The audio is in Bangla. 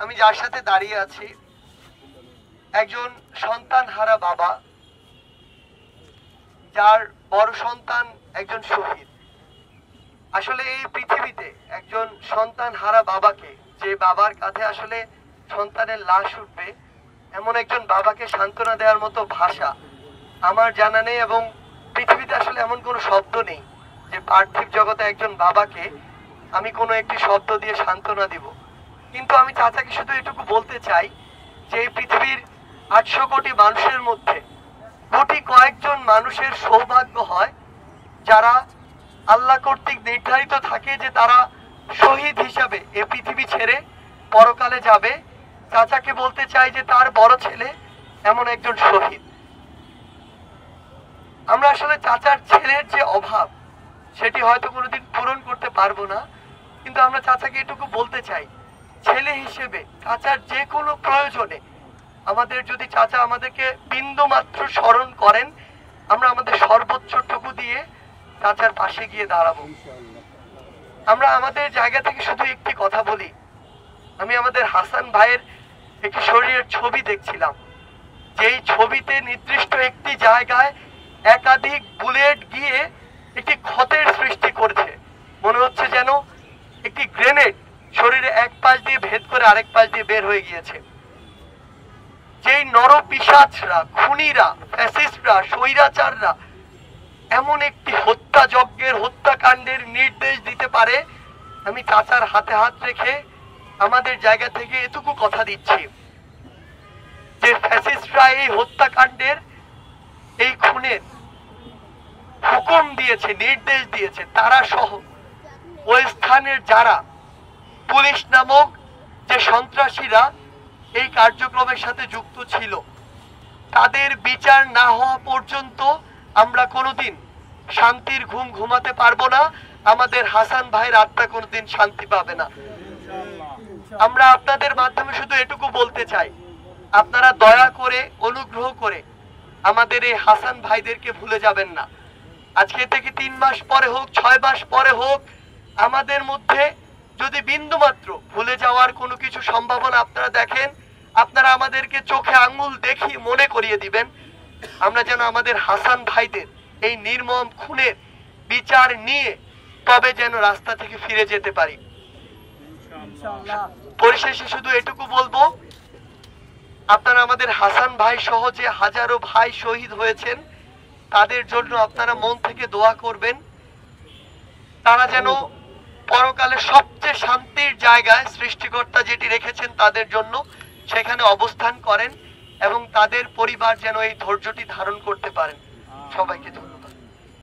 আমি যার সাথে দাঁড়িয়ে আছি একজন সন্তান হারা বাবা, যার বড় সন্তান একজন শহীদ। আসলে এই পৃথিবীতে একজন সন্তান হারা বাবাকে, যে বাবার কাঁধে আসলে সন্তানের লাশ উঠবে, এমন একজন বাবাকে সান্ত্বনা দেওয়ার মতো ভাষা আমার জানা নেই, এবং পৃথিবীতে আসলে এমন কোনো শব্দ নেই যে পার্থিব জগতে একজন বাবাকে আমি কোনো একটি শব্দ দিয়ে সান্ত্বনা দিব। কিন্তু আমি চাচাকে শুধু এটুকু বলতে চাই যে এই পৃথিবীর 800 কোটি মানুষের মধ্যে কোটি কয়েকজন মানুষের সৌভাগ্য হয় যারা আল্লাহ কর্তৃক নির্ধারিত থাকে যে তারা শহীদ হিসাবে এই পৃথিবী ছেড়ে পরকালে যাবে। চাচাকে বলতে চাই যে তার বড় ছেলে এমন একজন শহীদ। আমরা আসলে চাচার ছেলের যে অভাব সেটি হয়তো কোনোদিন পূরণ করতে পারবো না, কিন্তু আমরা চাচাকে এটুকু বলতে চাই, ছেলে হিসেবে চাচার যে কোনো প্রয়োজনে আমাদের যদি চাচা আমাদেরকে বিন্দু মাত্র স্মরণ করেন, আমরা আমাদের সর্বোচ্চটুকু দিয়ে চাচার পাশে গিয়ে দাঁড়াবো। আমরা আমাদের জায়গা থেকে শুধু একটি কথা বলি, আমি আমাদের হাসান ভাইয়ের একটি শরীরের ছবি দেখছিলাম, যেই ছবিতে নির্দিষ্ট একটি জায়গায় একাধিক বুলেট গিয়ে একটি ক্ষতের সৃষ্টি করছে। মনে হচ্ছে যেন একটি গ্রেনেড শরীরে এক পাশ দিয়ে ভেদ করে আরেক পাশ দিয়ে বের হয়ে গিয়েছে। যেই নরপিশাচরা, খুনিরা, ফ্যাসিস্টরা, স্বৈরাচাররা এমন একটি হত্যাযজ্ঞের, হত্যাকাণ্ডের নির্দেশ দিতে পারে, আমি চাচার হাতে হাত রেখে আমাদের জায়গা থেকে এটুকু কথা দিচ্ছি যে ফ্যাসিস্টরা এই হত্যাকাণ্ডের, এই খুনের হুকুম দিয়েছে, নির্দেশ দিয়েছে, তারা সহ ওই স্থানের যারা পুলিশ নামক যে সন্ত্রাসীরা এই কার্যক্রমের সাথে যুক্ত ছিল, তাদের বিচার না হওয়া পর্যন্ত আমরা কোনোদিন শান্তির ঘুম ঘুমাতে পারবো না। আমাদের হাসান ভাইয়ের আত্মা কোনোদিন শান্তি পাবে না। আমরা আপনাদের মাধ্যমে শুধু এটুকু বলতে চাই, আপনারা দয়া করে, অনুগ্রহ করে আমাদের এই হাসান ভাইদেরকে ভুলে যাবেন না। আজকে থেকে 3 মাস পরে হোক, 6 মাস পরে হোক, আমাদের মধ্যে যদি বিন্দুমাত্র ভুলে যাওয়ার কোনো কিছু সম্ভাবনা আপনারা দেখেন, আপনারা আমাদেরকে চোখে আঙ্গুল দেখিয়ে মনে করিয়ে দিবেন, আমরা যেন আমাদের হাসান ভাইদের এই নির্মম খুনের বিচার নিয়ে তবে যেন রাস্তা থেকে ফিরে যেতে পারি। পরিশেষে শুধু এটুকু বলবো, আপনারা আমাদের হাসান ভাই সহ যে হাজারো ভাই শহীদ হয়েছেন, তাদের জন্য আপনারা মন থেকে দোয়া করবেন, তারা যেন পরকালে সবচেয়ে শান্তির জায়গায় সৃষ্টিকর্তা যেটি রেখেছেন তাদের জন্য সেখানে অবস্থান করেন, এবং তাদের পরিবার যেন এই ধৈর্যটি ধারণ করতে পারেন। সবাইকে ধন্যবাদ।